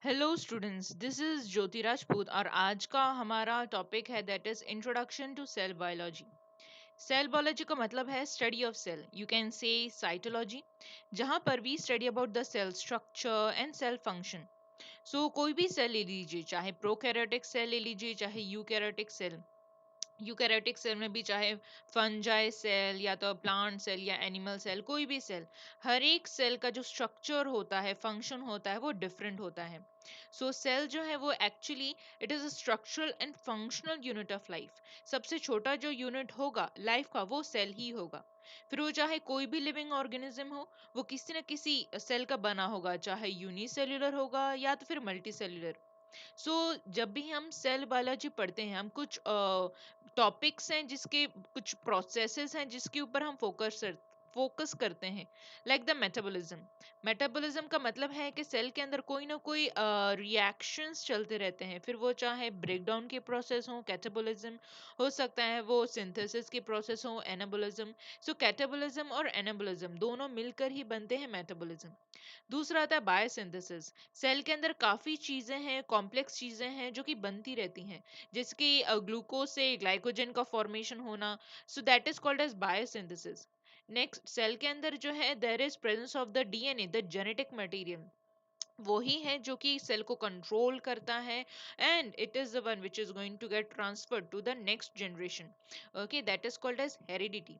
Hello students, this is Jyoti Rajput और आज का हमारा टॉपिक है that is introduction to cell biology. Cell biology का मतलब है study of cell, you can say cytology, जहां पर we study about the cell structure and cell function. So कोई भी सेल ले लीजिए, चाहे प्रोकैरियोटिक सेल ले लीजिए चाहे यूकैरियोटिक सेल। यूकैरियोटिक सेल में भी चाहे फंजाई सेल या तो प्लांट सेल या एनिमल सेल, कोई भी सेल, हर एक सेल का जो स्ट्रक्चर होता है, फंक्शन होता है, वो डिफरेंट होता है। सो सेल जो है वो actually it is a structural and functional unit of life. सबसे छोटा जो यूनिट होगा लाइफ का वो सेल ही होगा। फिर वो चाहे कोई भी लिविंग ऑर्गेनिज्म हो, वो किसी न किसी सेल का बना होगा, चाहे यूनिसेल्युलर होगा या तो फिर मल्टी सेल्युलर। सो जब भी हम सेल बायोलॉजी पढ़ते हैं, हम कुछ टॉपिक्स हैं जिसके कुछ प्रोसेसेस हैं जिसके ऊपर हम फोकस करते हैं, लाइक द मेटाबॉलिज्म। मेटाबॉलिज्म का मतलब है कि सेल के अंदर कोई ना कोई रिएक्शंस चलते रहते हैं, फिर वो चाहे ब्रेकडाउन के प्रोसेस हो कैटाबॉलिज्म, हो सकता है वो सिंथेसिस के प्रोसेस हो एनाबॉलिज्म। सो कैटाबॉलिज्म और एनाबॉलिज्म दोनों मिलकर ही बनते हैं मेटाबॉलिज्म। दूसरा आता है बायोसिंथेसिस। सेल के अंदर काफी चीजें हैं, कॉम्प्लेक्स चीजें हैं जो कि बनती रहती हैं, जैसे कि ग्लूकोज से ग्लाइकोजन का फॉर्मेशन होना। So that is called as biosynthesis. Next, cell के अंदर जो है there is presence of the DNA, the genetic material. वो ही है जो कि सेल को कंट्रोल करता है, and it is the one which is going to get transferred to the next generation. Okay, that is called as heredity.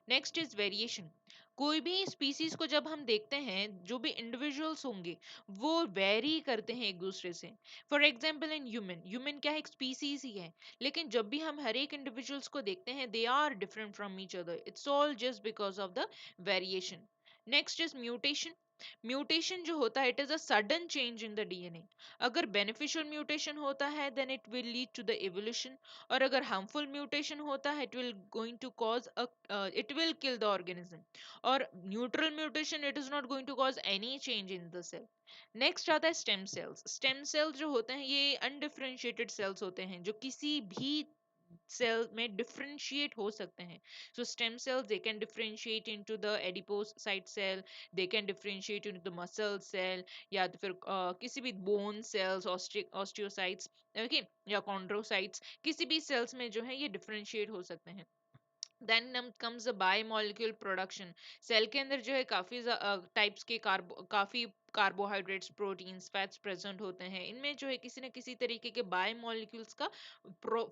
Next is variation. कोई भी स्पीसीज को जब हम देखते हैं, जो भी इंडिविजुअल्स होंगे वो वेरी करते हैं एक दूसरे से। For example in human, human क्या है, एक स्पीसीज ही है, लेकिन जब भी हम हर एक इंडिविजुअल्स को देखते हैं they are different from each other, it's all just because of the variation. Next is mutation. Mutation जो होता है it is a sudden change in the DNA. अगर बेनिफिशियल म्यूटेशन होता है then it will lead to the evolution, और अगर harmful mutation होता है it will going to cause it will kill the organism. और neutral mutation it is not going to cause any change in the cell. Next आता है stem cells. Stem cells जो होते हैं ये अनडिफरेंशिएटेड सेल्स होते हैं जो किसी भी सेल में डिफरेंशिएट हो सकते हैं। सो stem cells they can differentiate into the adipocyte cell, they can differentiate into the muscle cell, या तो फिर किसी भी bone cells, osteocytes, ओके, या chondrocytes, किसी भी cells में जो है ये differentiate हो सकते हैं। Then comes the biomolecule production. Cell के अंदर जो है काफी टाइप्स के काफी कार्बोहाइड्रेट्स, प्रोटीन्स, फैट्स प्रेजेंट होते हैं, इनमें जो है किसी न किसी तरीके के बाय मॉलिक्यूल्स का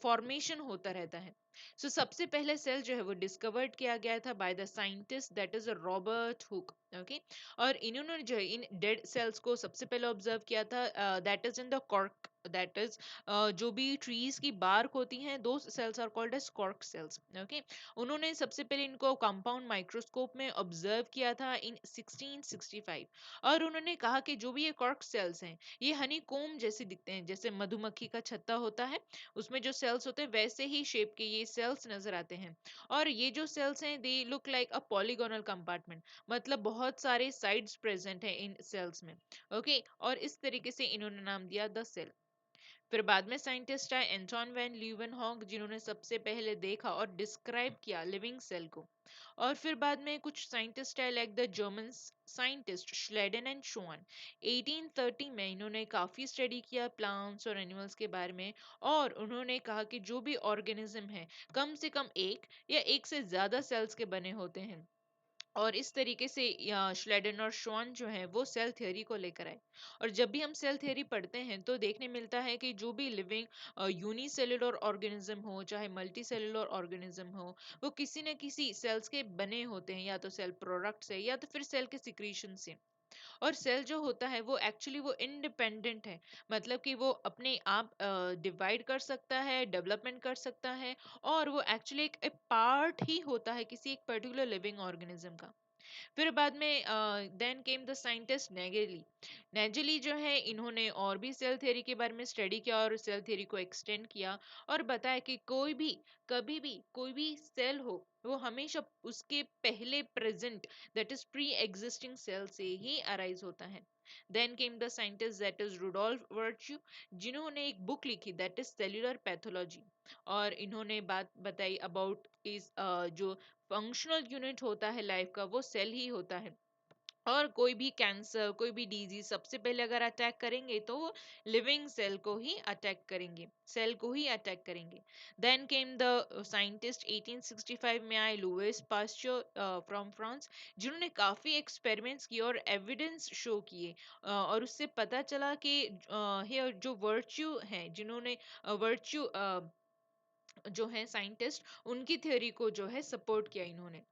फॉर्मेशन होता रहता है। सो सबसे पहले सेल जो है वो डिस्कवर्ड किया गया था by the scientist that is Robert Hooke. Okay, और इन्होंने जो है इन डेड सेल्स को सबसे पहले ऑब्जर्व किया था, that is in the cork, that is जो भी ट्रीज की बार्क होती हैं, दो cells are called as cork cells. Okay, उन्होंने सबसे पहले इनको कंपाउंड माइक्रोस्कोप में ऑब्जर्व किया था इन 1665, और उन्होंने कहा कि जो भी ये कॉर्क सेल्स हैं ये हनी कोम जैसे दिखते हैं, जैसे मधुमक्खी का छत्ता होता है उसमें जो सेल्स होते हैं वैसे ही शेप के ये सेल्स नजर आते हैं। और ये जो सेल्स हैं they look like a polygonal compartment, मतलब बहुत सारे साइड्स प्रेजेंट हैं इन सेल्स में। ओके, और इस तरीके से इन्होंने नाम दिया द सेल। फिर बाद में साइंटिस्ट आए एंटोन वैन ल्यूवेनहॉक, जिन्होंने सबसे पहले देखा और डिस्क्राइब किया लिविंग सेल को। और फिर बाद में कुछ साइंटिस्ट आए like the German scientist Schleiden and Schwann. 1830 में इन्होंने काफी स्टडी किया प्लांट्स और एनिमल्स के बारे में, और उन्होंने कहा कि जो भी ऑर्गेनिज्म है कम से कम एक या एक से ज्यादा सेल्स के बने होते हैं। और इस तरीके से श्लेडन और श्वान जो है वो सेल थ्योरी को लेकर आए। और जब भी हम सेल थ्योरी पढ़ते हैं तो देखने मिलता है कि जो भी लिविंग यूनिसेलुलर ऑर्गेनिज्म हो चाहे मल्टी सेलुलर ऑर्गेनिज्म हो, वो किसी न किसी सेल्स के बने होते हैं, या तो सेल प्रोडक्ट से या तो फिर सेल के सिक्रीशन से। और सेल जो होता है वो एक्चुअली वो इंडिपेंडेंट है, मतलब कि वो अपने आप डिवाइड कर सकता है, डेवलपमेंट कर सकता है, और वो एक्चुअली एक पार्ट ही होता है किसी एक पर्टिकुलर लिविंग ऑर्गेनिज्म का। फिर बाद में देन केम द साइंटिस्ट नेगेली। नेगेली जो है इन्होंने और भी सेल थ्योरी के बारे में स्टडी किया और सेल थ्योरी को एक्सटेंड किया, और बताया कि कोई भी कभी भी कोई भी सेल हो वो हमेशा उसके पहले present, that is pre existing cell से ही अराइज होता है। Then came the scientist that is Rudolf Virchow, जिन्होंने एक बुक लिखी दैट इज सेल्यूलर पैथोलॉजी, और इन्होंने बात बताई अबाउट इस जो फंक्शनल यूनिट होता है लाइफ का वो सेल ही होता है। और कोई भी कैंसर, कोई भी डिजीज सबसे पहले अगर अटैक करेंगे तो वो लिविंग सेल को ही अटैक करेंगे, सेल को ही अटैक करेंगे। देन केम द साइंटिस्ट 1865 में आए लुइस पास्चर फ्रॉम फ्रांस, जिन्होंने काफी एक्सपेरिमेंट्स किए और एविडेंस शो किए, और उससे पता चला कि here जो वर्च्यू हैं, जिन्होंने वर्च्यू जो है साइंटिस्ट, उनकी थ्योरी को जो है सपोर्ट किया इन्होंने।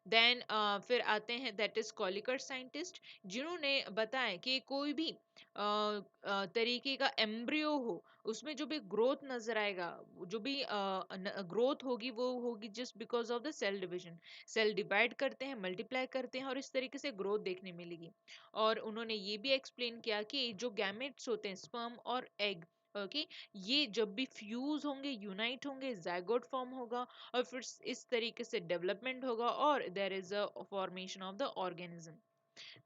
देन फिर आते हैं दैट इज कॉलिकर साइंटिस्ट, जिन्होंने बताया कि कोई भी तरीके का एम्ब्रियो हो, उसमें जो भी ग्रोथ नजर आएगा, जो भी ग्रोथ होगी वो होगी just because of the cell division. Cell divide करते हैं, मल्टीप्लाई करते हैं और इस तरीके से ग्रोथ देखने मिलेगी। और उन्होंने ये भी एक्सप्लेन किया कि जो गैमेट्स होते हैं, स्पर्म और एग, ओके, ये जब भी फ्यूज होंगे, यूनाइट होंगे, जाइगोट फॉर्म होगा और फिर इस तरीके से डेवलपमेंट होगा और there is a formation of the organism.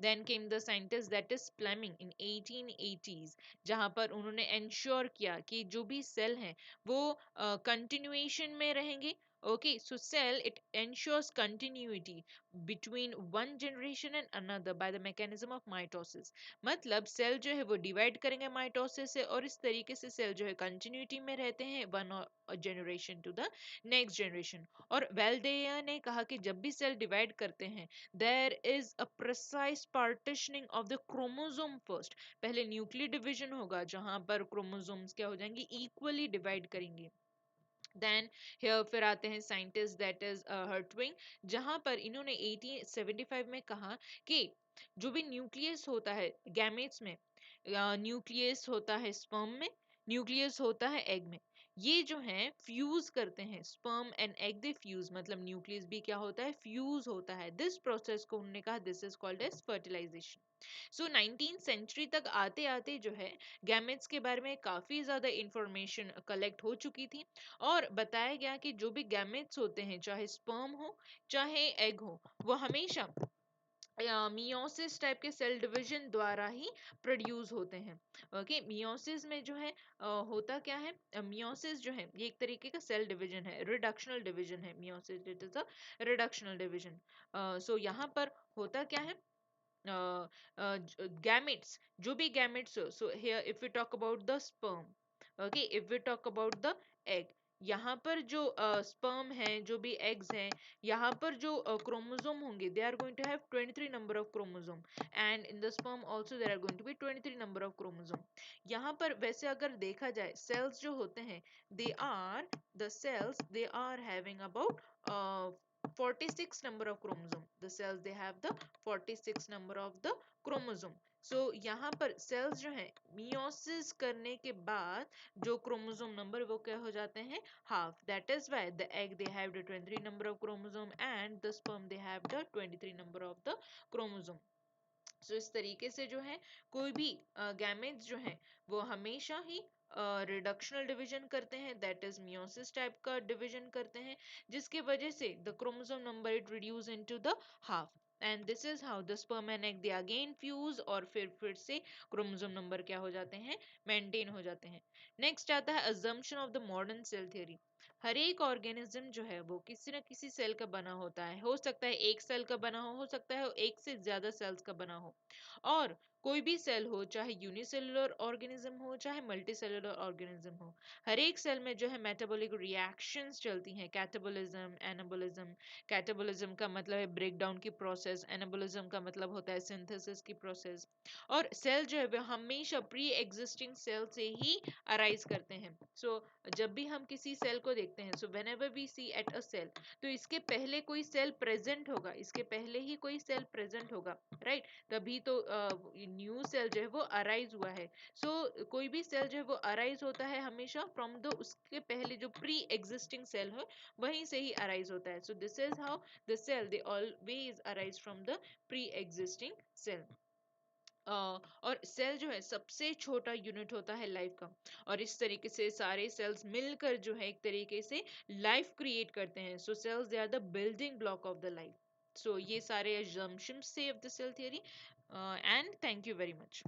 Then came the scientist that is Flemming in 1880s, जहां पर उन्होंने इंश्योर किया कि जो भी सेल हैं वो कंटिन्यूएशन में रहेंगे। Okay, so cell it ensures continuity between one generation and another by the mechanism of mitosis। मतलब सेल जो है वो डिवाइड करेंगे माइटोसिस से और इस तरीके से सेल जो है कंटिन्यूटी में रहते हैं one generation to the next generation. और वेल्डेयर ने कहा कि जब भी सेल डिवाइड करते हैं, there is a precise partitioning of the chromosome first। पहले न्यूक्लियर डिवीजन होगा जहां पर क्रोमोसोम्स क्या हो जाएंगे, इक्वली डिवाइड करेंगे। देन हियर फिर आते हैं साइंटिस्ट दैट इज हर्टविंग, जहां पर इन्होंने 1875 में कहा कि जो भी न्यूक्लियस होता है गैमेट्स में, न्यूक्लियस होता है स्पर्म में, न्यूक्लियस होता है एग में, ये जो है फ्यूज करते हैं, sperm and egg they fuse, मतलब न्यूक्लियस भी क्या होता है, फ्यूज होता है। दिस प्रोसेस को उन्होंने कहा this is called as fertilisation. So 19th century तक आते आते जो है गैमेट्स के बारे में काफी ज्यादा इंफॉर्मेशन कलेक्ट हो चुकी थी और बताया गया कि जो भी गैमेट्स होते हैं, चाहे स्पर्म हो चाहे एग हो, वो हमेशा मियोसिस टाइप के सेल डिवीजन द्वारा ही प्रोड्यूस होते हैं। ओके, मियोसिस में जो है होता क्या है, मियोसिस जो है ये एक तरीके का सेल डिवीजन है, रिडक्शनल डिवीजन है। Meiosis it is a reductional division. So यहाँ पर होता क्या है, gametes, जो भी gametes हो, so here if we talk about the sperm, okay, if we talk about the egg, यहाँ पर जो sperm है, जो भी eggs हैं, यहाँ पर जो chromosome होंगे, they are going to have 23 number of chromosome, and in the sperm also there are going to be 23 number of chromosome। यहाँ पर वैसे अगर देखा जाए cells जो होते हैं, they are the cells, they are having about 46 number of chromosome, the cells they have the 46 number of the chromosome। so यहाँ पर cells जो है meiosis करने के बाद जो chromosome number वो क्या हो जाते हैं, half। that is why the egg they have the 23 number of chromosome and the sperm they have the 23 number of the chromosome। so इस तरीके से जो है कोई भी गैमेट्स जो है वो हमेशा ही रिडक्शनल डिवीजन करते हैं, दैट इज मियोसिस टाइप का डिवीजन करते हैं, जिसकी वजह से the chromosome number it reduce into the half, and this is how the sperm and egg they again fuse और फिर से क्रोमोसोम नंबर क्या हो जाते हैं, मेंटेन हो जाते हैं। नेक्स्ट आता है assumption of the modern cell theory. हर एक ऑर्गेनिज्म जो है वो किसी न किसी सेल का बना होता है, हो सकता है एक सेल का बना हो सकता है एक से ज्यादा सेल्स का बना हो। और कोई भी सेल हो, चाहे यूनिसेलुलर ऑर्गेनिज्म हो चाहे मल्टीसेलुलर ऑर्गेनिज्म हो, हर एक सेल में जो है मेटाबॉलिक रिएक्शंस चलती हैं, कैटाबॉलिज्म, एनाबॉलिज्म। कैटाबॉलिज्म का मतलब है ब्रेक डाउन की प्रोसेस, एनाबॉलिज्म का मतलब होता है सिंथेसिस की प्रोसेस। और सेल जो है वह हमेशा प्री एग्जिस्टिंग सेल से ही अराइज करते हैं। सो जब भी हम किसी सेल को देखते हैं, so whenever we see at a cell, तो इसके पहले कोई सेल प्रेजेंट होगा, इसके पहले ही कोई सेल प्रेजेंट होगा, राइट? तभी तो न्यू सेल जो है वो अराइज हुआ है। कोई भी सेल जो है वो अराइज होता है हमेशा फ्रॉम द उसके पहले जो प्री एग्जिस्टिंग सेल है वहीं से ही अराइज होता है। So this is how the cell they always arise from the pre existing cell. और सेल जो है सबसे छोटा यूनिट होता है लाइफ का, और इस तरीके से सारे सेल्स मिलकर जो है एक तरीके से लाइफ क्रिएट करते हैं। So cells they are the building block of the life. So ये सारे assumptions से of the cell theory, and thank you very much।